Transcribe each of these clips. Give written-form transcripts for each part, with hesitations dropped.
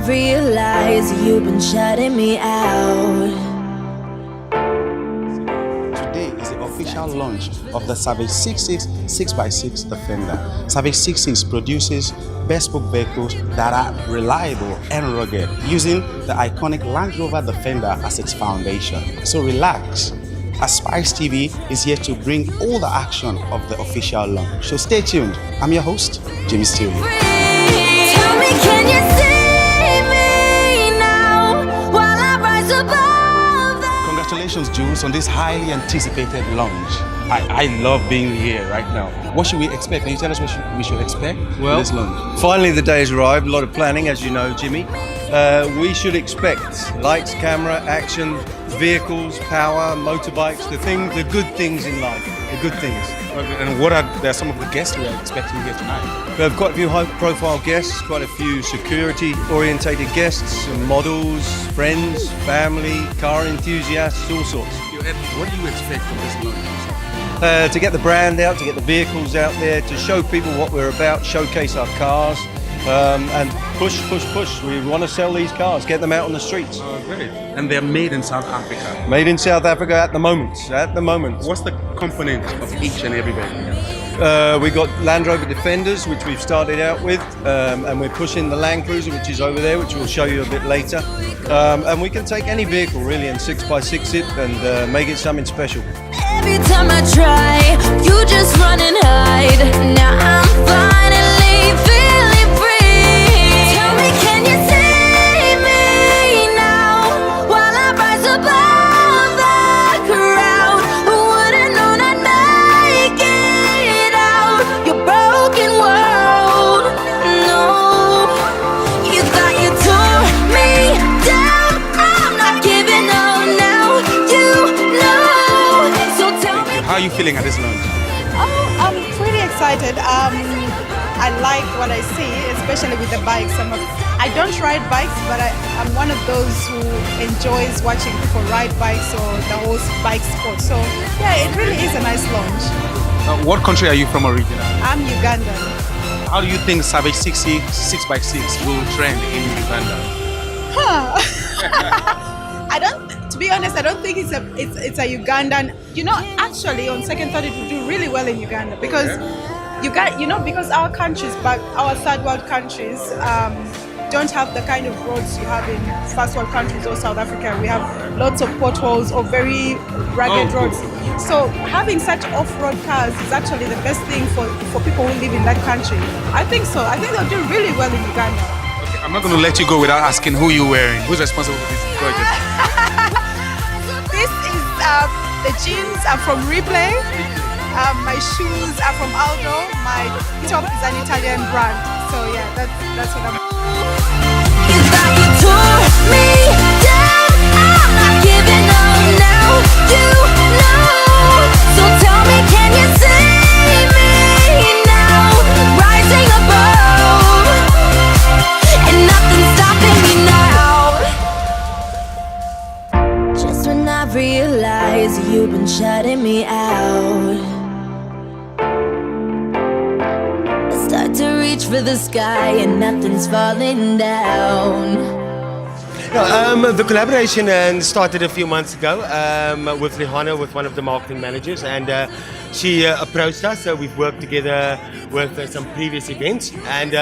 realize you've been shutting me out. Today is the official launch of the Savage SIXES 6x6 Defender. Savage SIXES produces bespoke vehicles that are reliable and rugged, using the iconic Land Rover Defender as its foundation. So relax, as Spice TV is here to bring all the action of the official launch. So stay tuned. I'm your host, Jimmy Steele. Tell me, can you see me now while I rise above the... Congratulations, Jules, on this highly anticipated launch. I love being here right now. What should we expect? Can you tell us what we should expect Well, this launch? finally the day has arrived. A lot of planning, as you know, Jimmy. We should expect lights, camera, action, vehicles, power, motorbikes, the good things in life, the good things. And what are some of the guests we are expecting here tonight? We have quite a few high-profile guests, quite a few security-orientated guests, models, friends, family, car enthusiasts, all sorts. What do you expect from this launch? To get the brand out, to get the vehicles out there, to show people what we're about, showcase our cars, and push. We want to sell these cars, get them out on the streets. Oh, great. And they're made in South Africa. Made in South Africa at the moment. What's the component of each and every vehicle? We got Land Rover Defenders, which we've started out with, and we're pushing the Land Cruiser, which is over there, which we'll show you a bit later. And we can take any vehicle really and 6x6 it and make it something special. Every time I try, you just run and hide. Now I'm finally feeling free. Tell me, can you see me now while I rise above the crowd? Who would've known I'd make it out your broken world? No, you thought you tore me down. I'm not giving up now, you know. So tell me. How are you feeling at this launch? Oh, I'm pretty excited. I like what I see, especially with the bikes. I don't ride bikes, but I'm one of those who enjoys watching people ride bikes or the whole bike sport. So yeah, it really is a nice launch. What country are you from originally? I'm Ugandan. How do you think Savage 6x6 will trend in Uganda? To be honest, I don't think it's a Ugandan. You know, actually, on second thought, it would do really well in Uganda because because our countries, but our third world countries, don't have the kind of roads you have in first world countries or South Africa. We have lots of potholes or very rugged roads. So having such off-road cars is actually the best thing for people who live in that country. I think so. I think they'll do really well in Uganda. Okay, I'm not going to let you go without asking who you're wearing. Who's responsible for this project? This is the jeans are from Replay. My shoes are from Aldo. My top is an Italian brand. So yeah, that's what I'm. You thought you tore me down. I'm not giving up now, you know. So tell me, can you see me now, rising above, and nothing's stopping me now. Just when I realize you've been shutting me out, start to reach for the sky and nothing's falling down. The collaboration started a few months ago with Rihanna, with one of the marketing managers, and she approached us. So we've worked together with some previous events, and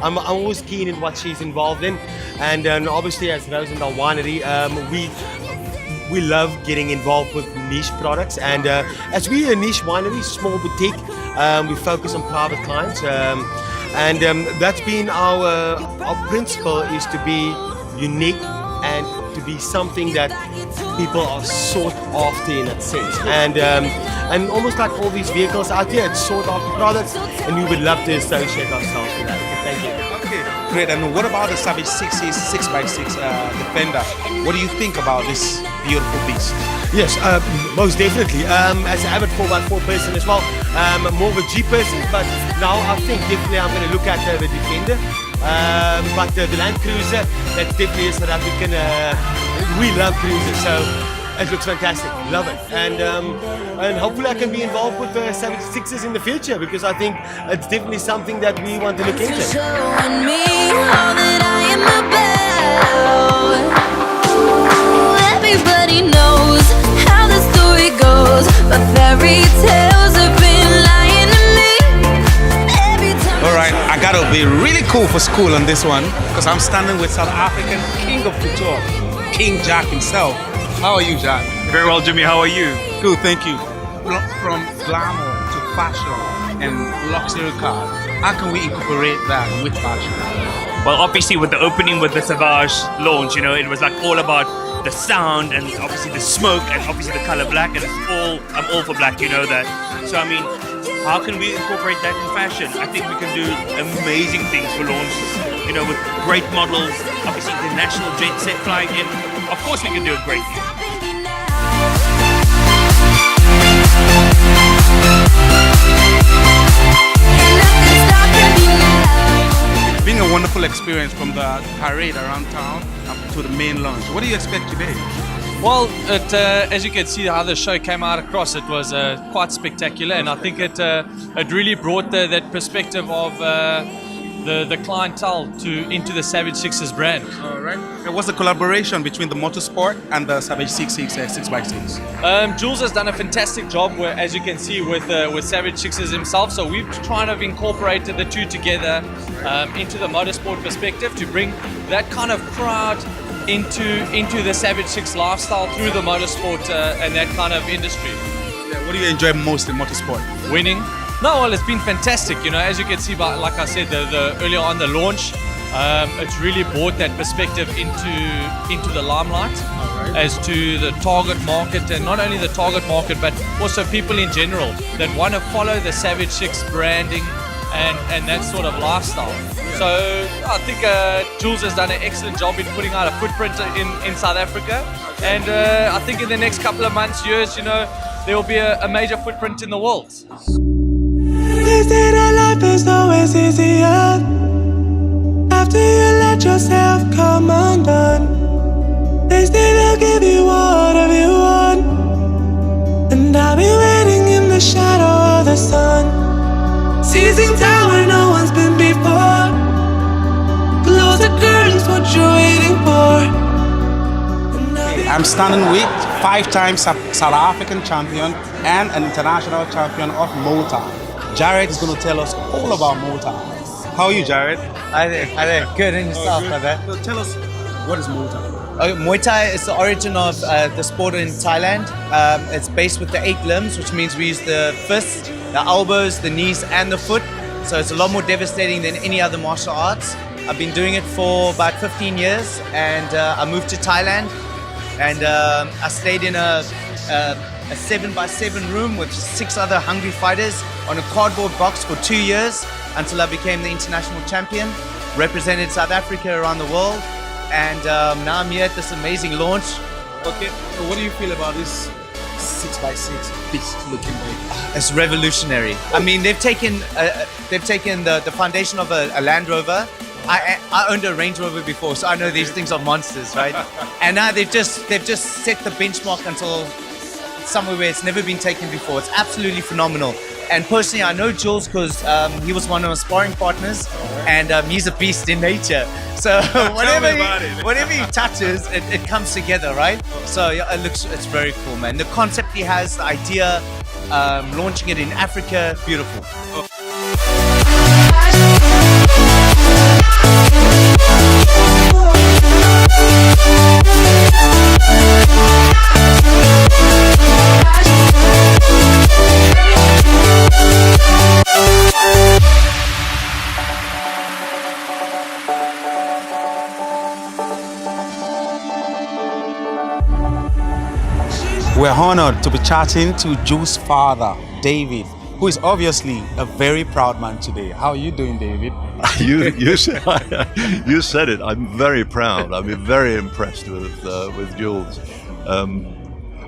I'm always keen in what she's involved in. And obviously, as Rosendal Winery, we love getting involved with niche products, and as we're a niche winery, small boutique, we focus on private clients, and that's been our principle, is to be unique and to be something that people are sought after in that sense, and almost like all these vehicles out here, it's sought after products, and we would love to associate ourselves with that. Thank you. Okay, great. And what about the Savage 6x6 Defender? What do you think about this beautiful beast? Yes, most definitely. As an avid 4x4 person as well, more of a G person, but now I think definitely I'm going to look at the Defender. But the Land Cruiser, that's definitely a South African, we love cruisers, so it looks fantastic, love it. And hopefully I can be involved with the Savage SIXES in the future, because I think it's definitely something that we want to look into. Showing me all that I am about. now. Everybody knows how the story goes, but fairy tales have been lying to me. Every time. Alright, I gotta be really cool for school on this one because I'm standing with South African king of couture, King Jack himself. How are you, Jack? Very well, Jimmy. How are you? Good, thank you. From glamour to fashion and luxury cars, how can we incorporate that with fashion? Well, obviously, with the opening with the Savage launch, it was like all about the sound and obviously the smoke and obviously the color black. And I'm all for black, you know that. So, I mean, how can we incorporate that in fashion? I think we can do amazing things for launches, with great models, obviously international jet set flying in. Of course, we can do it great. Being a wonderful experience from the parade around town up to the main launch. What do you expect today? Well, as you can see how the show came out across, it was quite spectacular, and I think it really brought that perspective of the clientele into the Savage SIXES brand. All right. And what's the collaboration between the motorsport and the Savage 6x6? Jules has done a fantastic job, as you can see, with Savage SIXES himself. So we've kind of incorporated the two together into the motorsport perspective to bring that kind of crowd into the Savage Six lifestyle through the motorsport and that kind of industry. Yeah, what do you enjoy most in motorsport? Winning. No, well, it's been fantastic. As you can see, like I said, the earlier on the launch, it's really brought that perspective into the limelight as to the target market, and not only the target market, but also people in general that want to follow the Savage Six branding and that sort of lifestyle. So I think Jules has done an excellent job in putting out a footprint in South Africa, and I think in the next couple of months, years, there will be a major footprint in the world. They say that life is always easier after you let yourself come undone. They say they'll give you whatever you want, and I'll be waiting in the shadow of the sun, seizing time where no one's been before. Close the curtains, what you're waiting for. I'm standing with 5-time South African champion and an international champion of Mota. Jared is going to tell us all about Mota. How are you, Jared? Hi there. Good, and yourself, brother? So tell us, what is Mota? Muay Thai is the origin of the sport in Thailand. It's based with the 8 limbs, which means we use the fists, the elbows, the knees, and the foot. So it's a lot more devastating than any other martial arts. I've been doing it for about 15 years, and I moved to Thailand, and I stayed in a 7x7 room with 6 other hungry fighters on a cardboard box for 2 years until I became the international champion, represented South Africa around the world, and now I'm here at this amazing launch. Okay, so what do you feel about this 6x6 beast looking bike? It's revolutionary. I mean, they've taken the foundation of a Land Rover. I owned a Range Rover before, so I know these things are monsters, right? And now they've just set the benchmark until somewhere where it's never been taken before. It's absolutely phenomenal. And personally, I know Jules because he was one of my sparring partners, and he's a beast in nature. So whatever he touches, it comes together, right? So yeah, it's very cool, man. The concept he has, the idea, launching it in Africa, beautiful. We're honored to be chatting to Jules' father, David, who is obviously a very proud man today. How are you doing, David? You said it. I'm very proud. I'm very impressed with Jules.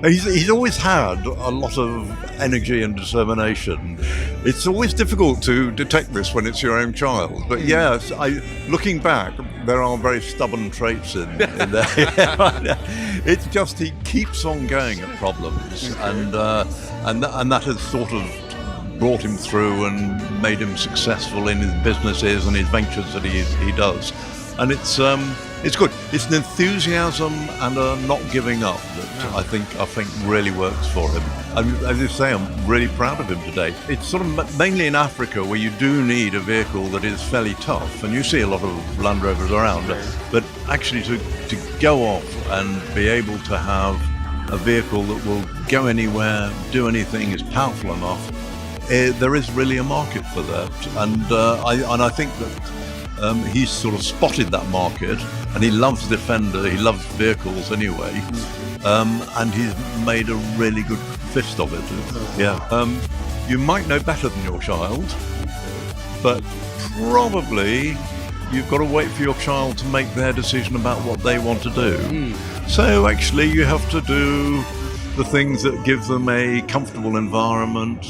He's always had a lot of energy and determination. It's always difficult to detect this when it's your own child. But yes, looking back, there are very stubborn traits in there. It's just he keeps on going at problems, and that has sort of brought him through and made him successful in his businesses and his ventures that he does. and it's good. It's an enthusiasm and a not giving up that I think really works for him. As you say, I'm really proud of him today. It's sort of mainly in Africa where you do need a vehicle that is fairly tough, and you see a lot of Land Rovers around, but actually to go off and be able to have a vehicle that will go anywhere, do anything, is powerful enough, there is really a market for that, and I think that he's sort of spotted that market, and he loves Defender, he loves vehicles anyway, and he's made a really good fist of it. Yeah. You might know better than your child, but probably you've got to wait for your child to make their decision about what they want to do. So actually you have to do the things that give them a comfortable environment,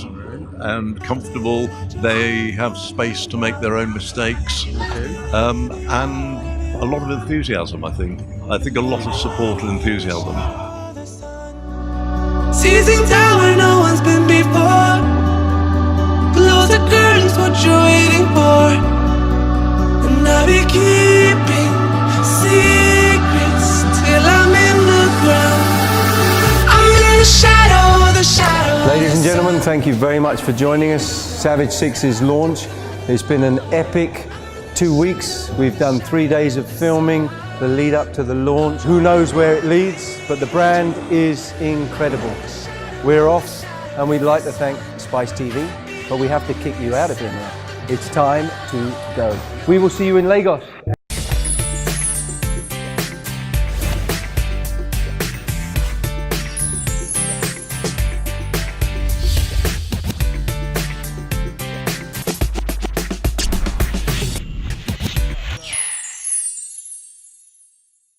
and comfortable, they have space to make their own mistakes, and a lot of enthusiasm. I think a lot of support and enthusiasm. Seizing time where no one's been before. Close the curtains, what you're waiting for. And I'll be keeping secrets till I'm in the ground. I'm in the shadow, the shadow. Ladies and gentlemen, thank you very much for joining us. Savage Sixes launch. It's been an epic 2 weeks. We've done 3 days of filming, the lead up to the launch. Who knows where it leads, but the brand is incredible. We're off, and we'd like to thank Spice TV, but we have to kick you out of here now. It's time to go. We will see you in Lagos.